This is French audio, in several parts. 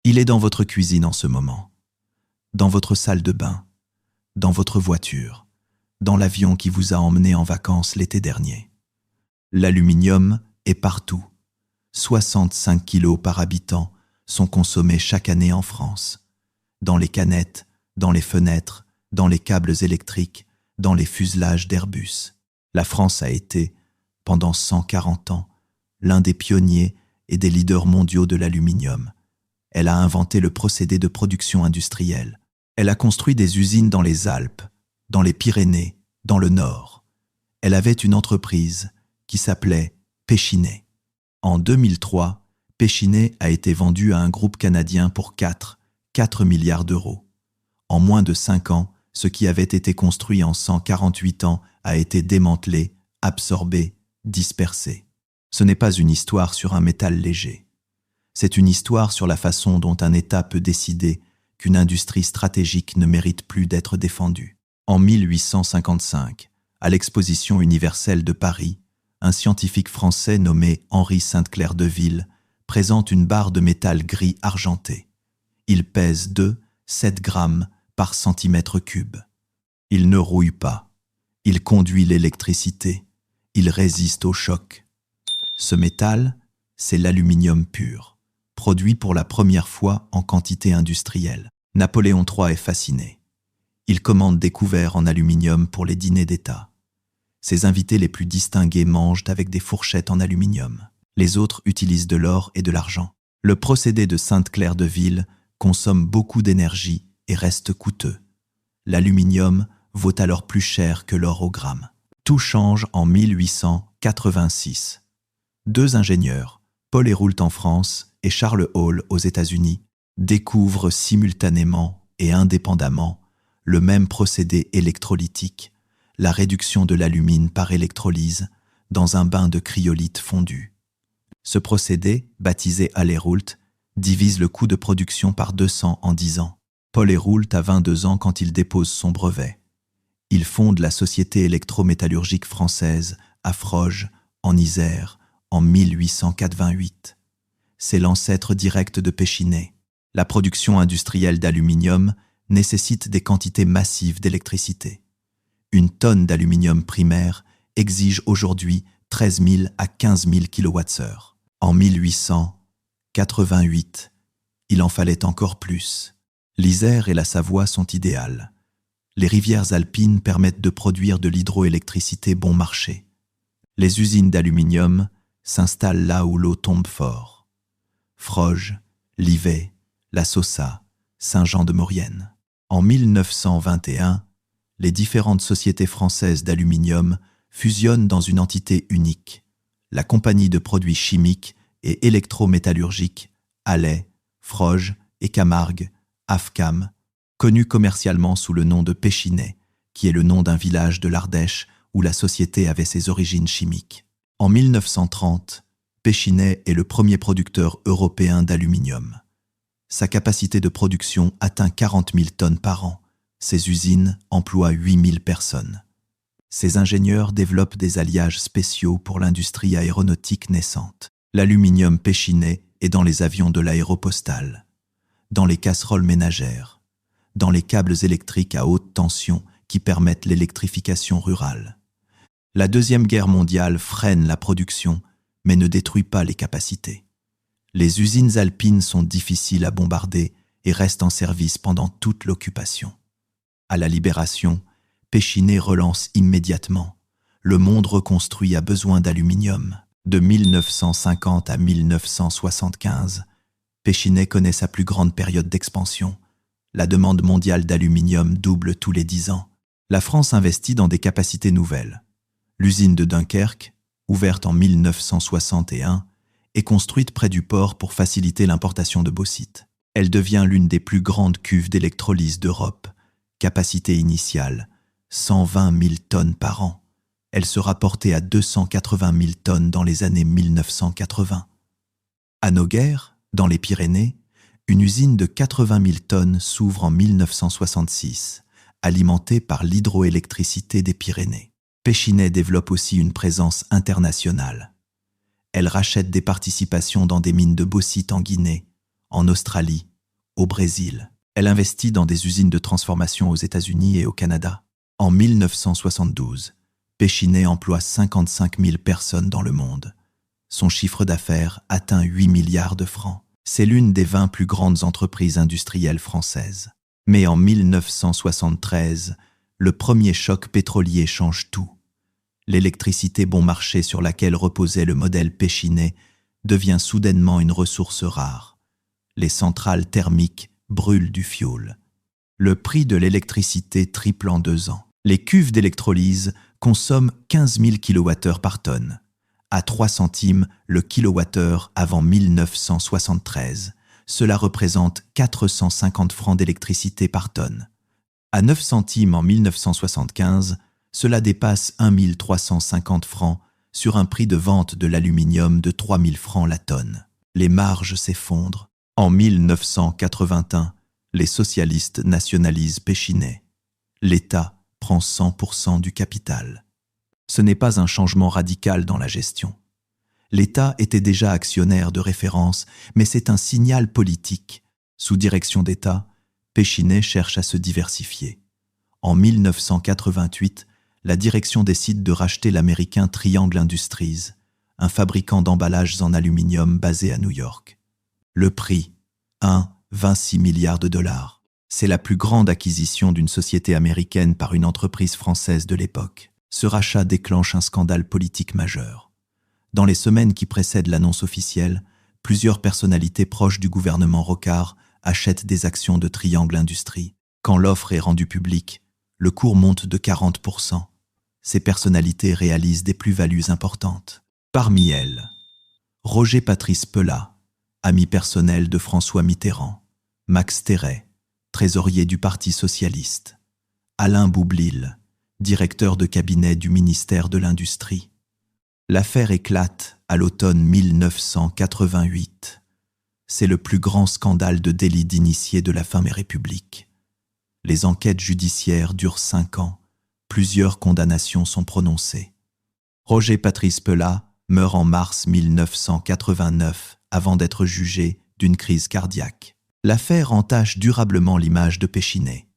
Il est dans votre cuisine en ce moment, dans votre salle de bain, dans votre voiture, dans l'avion qui vous a emmené en vacances l'été dernier. L'aluminium est partout. 65 kilos par habitant sont consommés chaque année en France. Dans les canettes, dans les fenêtres, dans les câbles électriques, dans les fuselages d'Airbus. La France a été, pendant 140 ans, l'un des pionniers et des leaders mondiaux de l'aluminium. Elle a inventé le procédé de production industrielle. Elle a construit des usines dans les Alpes, dans les Pyrénées, dans le Nord. Elle avait une entreprise qui s'appelait Pechiney. En 2003, Pechiney a été vendu à un groupe canadien pour 4 milliards d'euros. En moins de 5 ans, ce qui avait été construit en 148 ans a été démantelé, absorbé, dispersé. Ce n'est pas une histoire sur un métal léger. C'est une histoire sur la façon dont un État peut décider qu'une industrie stratégique ne mérite plus d'être défendue. En 1855, à l'Exposition universelle de Paris, un scientifique français nommé Henri Sainte-Claire-Deville présente une barre de métal gris argenté. Il pèse 7 grammes par centimètre cube. Il ne rouille pas. Il conduit l'électricité. Il résiste au choc. Ce métal, c'est l'aluminium pur, produit pour la première fois en quantité industrielle. Napoléon III est fasciné. Il commande des couverts en aluminium pour les dîners d'État. Ses invités les plus distingués mangent avec des fourchettes en aluminium. Les autres utilisent de l'or et de l'argent. Le procédé de Sainte-Claire-Deville consomme beaucoup d'énergie et reste coûteux. L'aluminium vaut alors plus cher que l'or au gramme. Tout change en 1886. 2 ingénieurs, Paul Héroult en France et Charles Hall aux États-Unis, découvrent simultanément et indépendamment le même procédé électrolytique, la réduction de l'alumine par électrolyse dans un bain de cryolite fondu. Ce procédé, baptisé Hall-Héroult, divise le coût de production par 200 en 10 ans. Paul Héroult a 22 ans quand il dépose son brevet. Il fonde la Société électrométallurgique française à Froges, en Isère, en 1888. C'est l'ancêtre direct de Pechiney. La production industrielle d'aluminium nécessite des quantités massives d'électricité. Une tonne d'aluminium primaire exige aujourd'hui 13 000 à 15 000 kWh. En 1888, il en fallait encore plus. L'Isère et la Savoie sont idéales. Les rivières alpines permettent de produire de l'hydroélectricité bon marché. Les usines d'aluminium s'installent là où l'eau tombe fort. Froges, Livet, La Saussa, Saint-Jean-de-Maurienne. En 1921, les différentes sociétés françaises d'aluminium fusionnent dans une entité unique, la compagnie de produits chimiques et électrométallurgiques Halley, Froges et Camargue, AFCAM, connue commercialement sous le nom de Pechiney, qui est le nom d'un village de l'Ardèche où la société avait ses origines chimiques. En 1930, Pechiney est le premier producteur européen d'aluminium. Sa capacité de production atteint 40 000 tonnes par an. Ses usines emploient 8 000 personnes. Ses ingénieurs développent des alliages spéciaux pour l'industrie aéronautique naissante. L'aluminium Pechiney est dans les avions de l'aéropostale, dans les casseroles ménagères, dans les câbles électriques à haute tension qui permettent l'électrification rurale. La Deuxième Guerre mondiale freine la production, mais ne détruit pas les capacités. Les usines alpines sont difficiles à bombarder et restent en service pendant toute l'occupation. À la Libération, Pechiney relance immédiatement. Le monde reconstruit a besoin d'aluminium. De 1950 à 1975, Pechiney connaît sa plus grande période d'expansion. La demande mondiale d'aluminium double tous les 10 ans. La France investit dans des capacités nouvelles. L'usine de Dunkerque, ouverte en 1961, est construite près du port pour faciliter l'importation de bauxite. Elle devient l'une des plus grandes cuves d'électrolyse d'Europe. Capacité initiale, 120 000 tonnes par an. Elle sera portée à 280 000 tonnes dans les années 1980. À Noguère, dans les Pyrénées, une usine de 80 000 tonnes s'ouvre en 1966, alimentée par l'hydroélectricité des Pyrénées. Pechiney développe aussi une présence internationale. Elle rachète des participations dans des mines de bauxite en Guinée, en Australie au Brésil. Elle investit dans des usines de transformation aux États-Unis et au Canada. En 1972, Péchinet emploie 55 000 personnes dans le monde. Son chiffre d'affaires atteint 8 milliards de francs. C'est l'une des 20 plus grandes entreprises industrielles françaises. Mais en 1973, le premier choc pétrolier change tout. L'électricité bon marché sur laquelle reposait le modèle Péchinet devient soudainement une ressource rare. Les centrales thermiques brûlent du fioul. Le prix de l'électricité triple en 2 ans. Les cuves d'électrolyse consomment 15 000 kWh par tonne, à 3 centimes le kilowattheure avant 1973. Cela représente 450 francs d'électricité par tonne. À 9 centimes en 1975, cela dépasse 1 350 francs sur un prix de vente de l'aluminium de 3 000 francs la tonne. Les marges s'effondrent. En 1981, les socialistes nationalisent Péchinet. L'État prend 100% du capital. Ce n'est pas un changement radical dans la gestion. L'État était déjà actionnaire de référence, mais c'est un signal politique. Sous direction d'État, Péchinet cherche à se diversifier. En 1988, la direction décide de racheter l'américain Triangle Industries, un fabricant d'emballages en aluminium basé à New York. Le prix, 26 milliards de dollars. C'est la plus grande acquisition d'une société américaine par une entreprise française de l'époque. Ce rachat déclenche un scandale politique majeur. Dans les semaines qui précèdent l'annonce officielle, plusieurs personnalités proches du gouvernement Rocard achètent des actions de Triangle Industries. Quand l'offre est rendue publique, le cours monte de 40%. Ces personnalités réalisent des plus-values importantes. Parmi elles, Roger Patrice Pelat, ami personnel de François Mitterrand, Max Terret, trésorier du Parti socialiste, Alain Boublil, directeur de cabinet du ministère de l'Industrie. L'affaire éclate à l'automne 1988. C'est le plus grand scandale de délit d'initié de la Ve République. Les enquêtes judiciaires durent 5 ans. Plusieurs condamnations sont prononcées. Roger Patrice Pelat meurt en mars 1989 avant d'être jugé d'une crise cardiaque. L'affaire entache durablement l'image de Péchinet.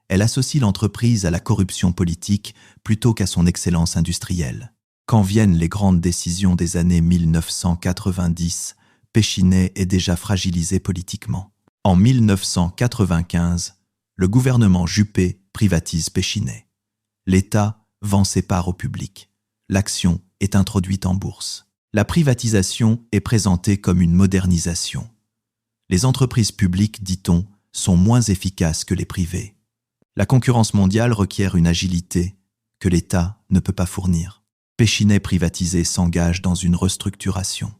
Elle associe l'entreprise à la corruption politique plutôt qu'à son excellence industrielle. Quand viennent les grandes décisions des années 1990, Péchinet est déjà fragilisé politiquement. En 1995, le gouvernement Juppé privatise Péchinet. L'État vend ses parts au public. L'action est introduite en bourse. La privatisation est présentée comme une modernisation. Les entreprises publiques, dit-on, sont moins efficaces que les privées. La concurrence mondiale requiert une agilité que l'État ne peut pas fournir. Péchinet privatisé s'engage dans une restructuration.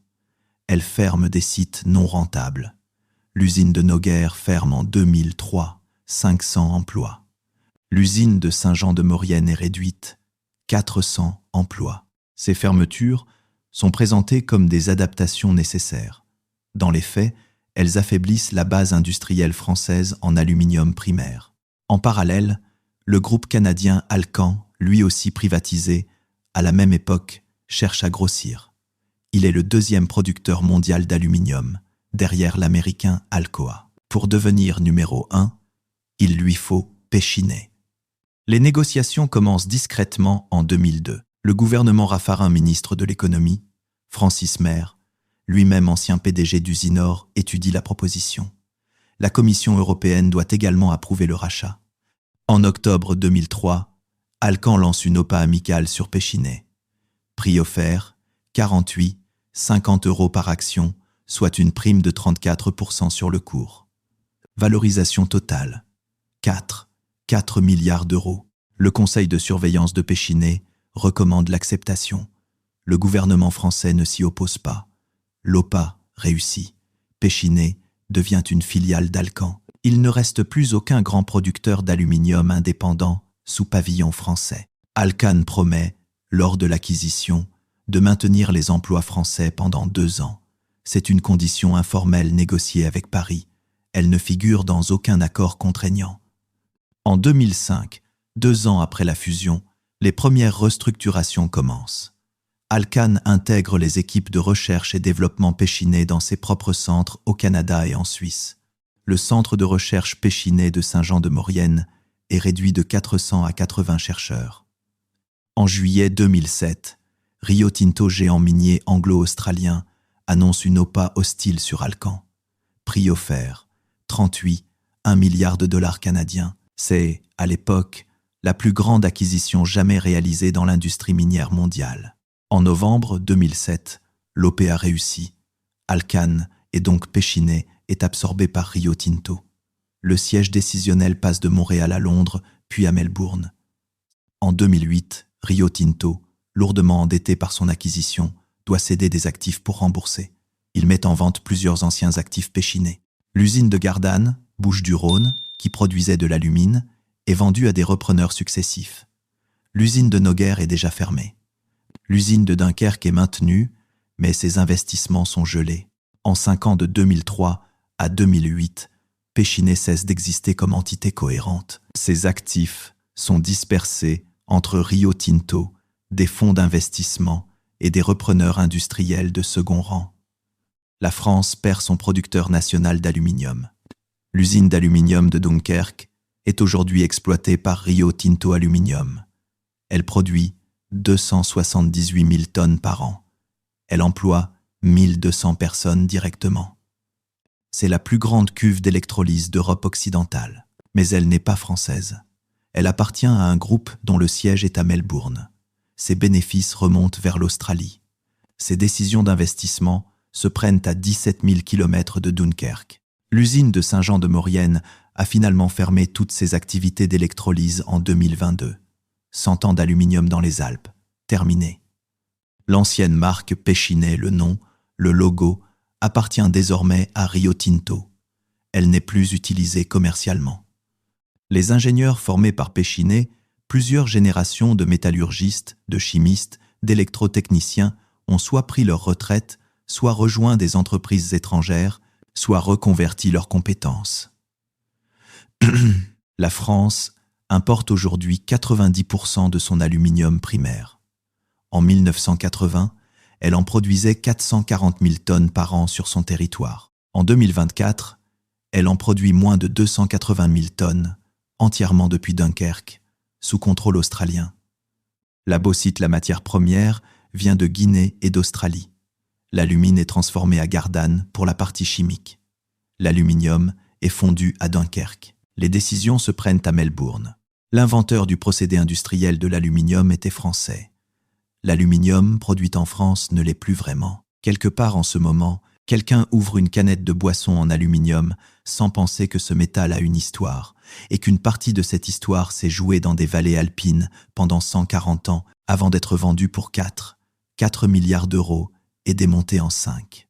Elle ferme des sites non rentables. L'usine de Noguère ferme en 2003, 500 emplois. L'usine de Saint-Jean-de-Maurienne est réduite, 400 emplois. Ces fermetures sont présentées comme des adaptations nécessaires. Dans les faits, elles affaiblissent la base industrielle française en aluminium primaire. En parallèle, le groupe canadien Alcan, lui aussi privatisé, à la même époque, cherche à grossir. Il est le 2e producteur mondial d'aluminium, derrière l'américain Alcoa. Pour devenir numéro 1, il lui faut Péchinet. Les négociations commencent discrètement en 2002. Le gouvernement Raffarin, ministre de l'économie, Francis Maire, lui-même ancien PDG d'Usinor, étudie la proposition. La Commission européenne doit également approuver le rachat. En octobre 2003, Alcan lance une OPA amicale sur Péchinet. Prix offert, 48, 50 € par action, soit une prime de 34% sur le cours. Valorisation totale, 4 milliards d'euros. Le conseil de surveillance de Péchinet recommande l'acceptation. Le gouvernement français ne s'y oppose pas. L'OPA réussit. Péchinet devient une filiale d'Alcan. Il ne reste plus aucun grand producteur d'aluminium indépendant sous pavillon français. Alcan promet, lors de l'acquisition, de maintenir les emplois français pendant 2 ans. C'est une condition informelle négociée avec Paris. Elle ne figure dans aucun accord contraignant. En 2005, 2 ans après la fusion, les premières restructurations commencent. Alcan intègre les équipes de recherche et développement Péchinet dans ses propres centres au Canada et en Suisse. Le centre de recherche Péchinet de Saint-Jean-de-Maurienne est réduit de 400 à 80 chercheurs. En juillet 2007, Rio Tinto, géant minier anglo-australien, annonce une OPA hostile sur Alcan. Prix offert, 38, 1 milliard de dollars canadiens. C'est, à l'époque, la plus grande acquisition jamais réalisée dans l'industrie minière mondiale. En novembre 2007, l'OPA réussit. Alcan, et donc Péchinet, est absorbé par Rio Tinto. Le siège décisionnel passe de Montréal à Londres, puis à Melbourne. En 2008, Rio Tinto, lourdement endetté par son acquisition, doit céder des actifs pour rembourser. Il met en vente plusieurs anciens actifs Péchinet. L'usine de Gardanne, Bouches-du-Rhône, qui produisait de l'alumine, est vendue à des repreneurs successifs. L'usine de Noguer est déjà fermée. L'usine de Dunkerque est maintenue, mais ses investissements sont gelés. En 5 ans de 2003 à 2008, Péchinet cesse d'exister comme entité cohérente. Ses actifs sont dispersés entre Rio Tinto, des fonds d'investissement et des repreneurs industriels de second rang. La France perd son producteur national d'aluminium. L'usine d'aluminium de Dunkerque est aujourd'hui exploitée par Rio Tinto Aluminium. Elle produit 278 000 tonnes par an. Elle emploie 1200 personnes directement. C'est la plus grande cuve d'électrolyse d'Europe occidentale, mais elle n'est pas française. Elle appartient à un groupe dont le siège est à Melbourne. Ses bénéfices remontent vers l'Australie. Ses décisions d'investissement se prennent à 17 000 km de Dunkerque. L'usine de Saint-Jean-de-Maurienne a finalement fermé toutes ses activités d'électrolyse en 2022. 100 ans d'aluminium dans les Alpes, terminé. L'ancienne marque Péchinet, le nom, le logo, appartient désormais à Rio Tinto. Elle n'est plus utilisée commercialement. Les ingénieurs formés par Péchinet, plusieurs générations de métallurgistes, de chimistes, d'électrotechniciens ont soit pris leur retraite, soit rejoint des entreprises étrangères, soit reconverti leurs compétences. La France importe aujourd'hui 90% de son aluminium primaire. En 1980, elle en produisait 440 000 tonnes par an sur son territoire. En 2024, elle en produit moins de 280 000 tonnes, entièrement depuis Dunkerque, sous contrôle australien. La bauxite, la matière première, vient de Guinée et d'Australie. L'alumine est transformée à Gardanne pour la partie chimique. L'aluminium est fondu à Dunkerque. Les décisions se prennent à Melbourne. L'inventeur du procédé industriel de l'aluminium était français. L'aluminium produit en France ne l'est plus vraiment. Quelque part en ce moment, quelqu'un ouvre une canette de boisson en aluminium sans penser que ce métal a une histoire et qu'une partie de cette histoire s'est jouée dans des vallées alpines pendant 140 ans avant d'être vendue pour 4 milliards d'euros et démontée en 5.